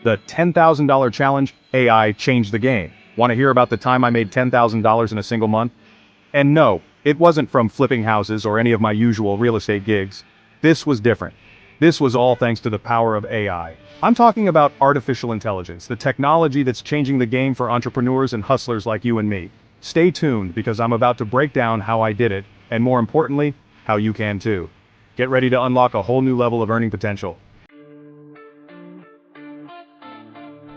The $10,000 challenge, AI changed the game. Want to hear about the time I made $10,000 in a single month? And no, it wasn't from flipping houses or any of my usual real estate gigs. This was different. This was all thanks to the power of AI. I'm talking about artificial intelligence, the technology that's changing the game for entrepreneurs and hustlers like you and me. Stay tuned because I'm about to break down how I did it, and more importantly, how you can too. Get ready to unlock a whole new level of earning potential.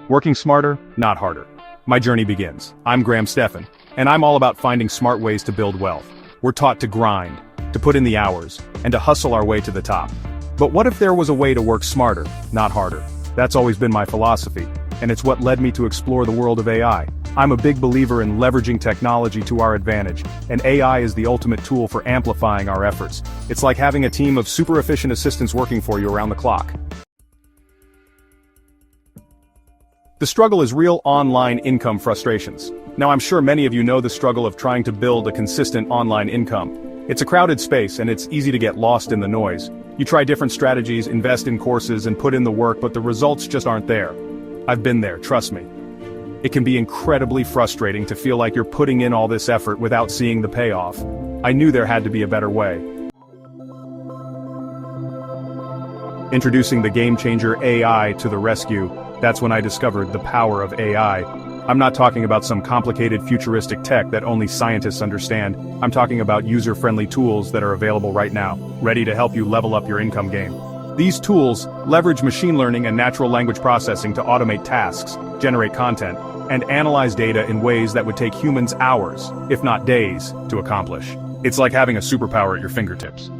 Working smarter, not harder. My journey begins. I'm Graham Stephan, and I'm all about finding smart ways to build wealth. We're taught to grind, to put in the hours, and to hustle our way to the top. But what if there was a way to work smarter, not harder? That's always been my philosophy, and it's what led me to explore the world of AI. I'm a big believer in leveraging technology to our advantage, and AI is the ultimate tool for amplifying our efforts. It's like having a team of super efficient assistants working for you around the clock. The struggle is real online income frustrations. Now I'm sure many of you know the struggle of trying to build a consistent online income. It's a crowded space and it's easy to get lost in the noise. You try different strategies, invest in courses and put in the work, but the results just aren't there. I've been there, trust me. It can be incredibly frustrating to feel like you're putting in all this effort without seeing the payoff. I knew there had to be a better way. Introducing the game-changer AI to the rescue, that's when I discovered the power of AI. I'm not talking about some complicated futuristic tech that only scientists understand. I'm talking about user-friendly tools that are available right now, ready to help you level up your income game. These tools leverage machine learning and natural language processing to automate tasks, generate content, and analyze data in ways that would take humans hours, if not days, to accomplish. It's like having a superpower at your fingertips.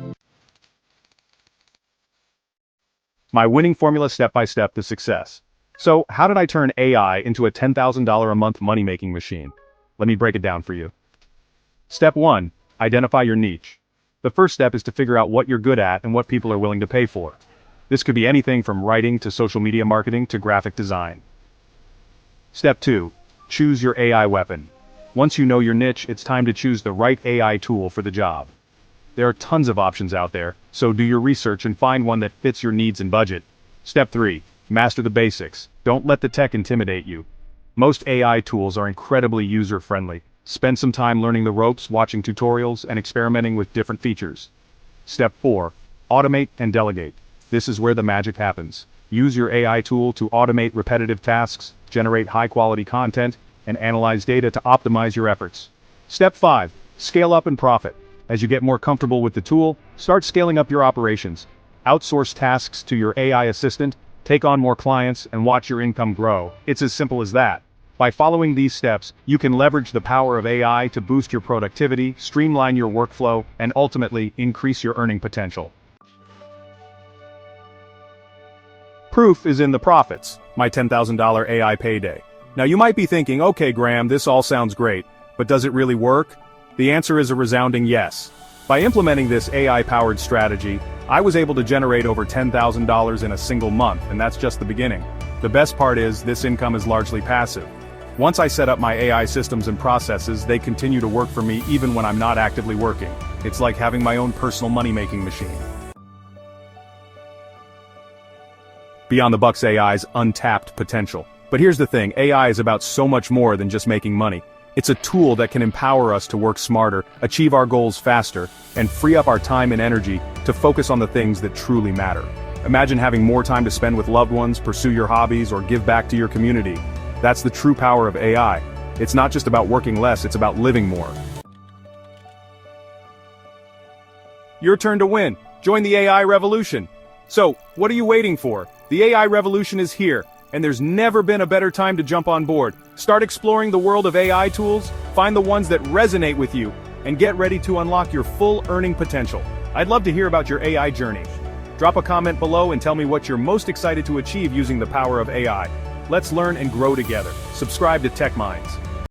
My winning formula step-by-step to success. So, how did I turn AI into a $10,000 a month money-making machine? Let me break it down for you. Step 1. Identify your niche. The first step is to figure out what you're good at and what people are willing to pay for. This could be anything from writing to social media marketing to graphic design. Step 2. Choose your AI weapon. Once you know your niche, it's time to choose the right AI tool for the job. There are tons of options out there, so do your research and find one that fits your needs and budget. Step 3. Master the basics. Don't let the tech intimidate you. Most AI tools are incredibly user-friendly. Spend some time learning the ropes, watching tutorials, and experimenting with different features. Step 4. Automate and delegate. This is where the magic happens. Use your AI tool to automate repetitive tasks, generate high-quality content, and analyze data to optimize your efforts. Step 5. Scale up and profit. As you get more comfortable with the tool, start scaling up your operations. Outsource tasks to your AI assistant, take on more clients, and watch your income grow. It's as simple as that. By following these steps, you can leverage the power of AI to boost your productivity, streamline your workflow, and ultimately increase your earning potential. Proof is in the profits, my $10,000 AI payday. Now you might be thinking, okay Graham, this all sounds great, but does it really work? The answer is a resounding yes. By implementing this AI-powered strategy, I was able to generate over $10,000 in a single month, and that's just the beginning. The best part is, this income is largely passive. Once I set up my AI systems and processes, they continue to work for me even when I'm not actively working. It's like having my own personal money-making machine. Beyond the Bucks AI's untapped potential. But here's the thing, AI is about so much more than just making money. It's a tool that can empower us to work smarter, achieve our goals faster, and free up our time and energy to focus on the things that truly matter. Imagine having more time to spend with loved ones, pursue your hobbies, or give back to your community. That's the true power of AI. It's not just about working less, it's about living more. Your turn to win. Join the AI revolution. So, what are you waiting for? The AI revolution is here, and there's never been a better time to jump on board. Start exploring the world of AI tools, find the ones that resonate with you, and get ready to unlock your full earning potential. I'd love to hear about your AI journey. Drop a comment below and tell me what you're most excited to achieve using the power of AI. Let's learn and grow together. Subscribe to Tech Minds.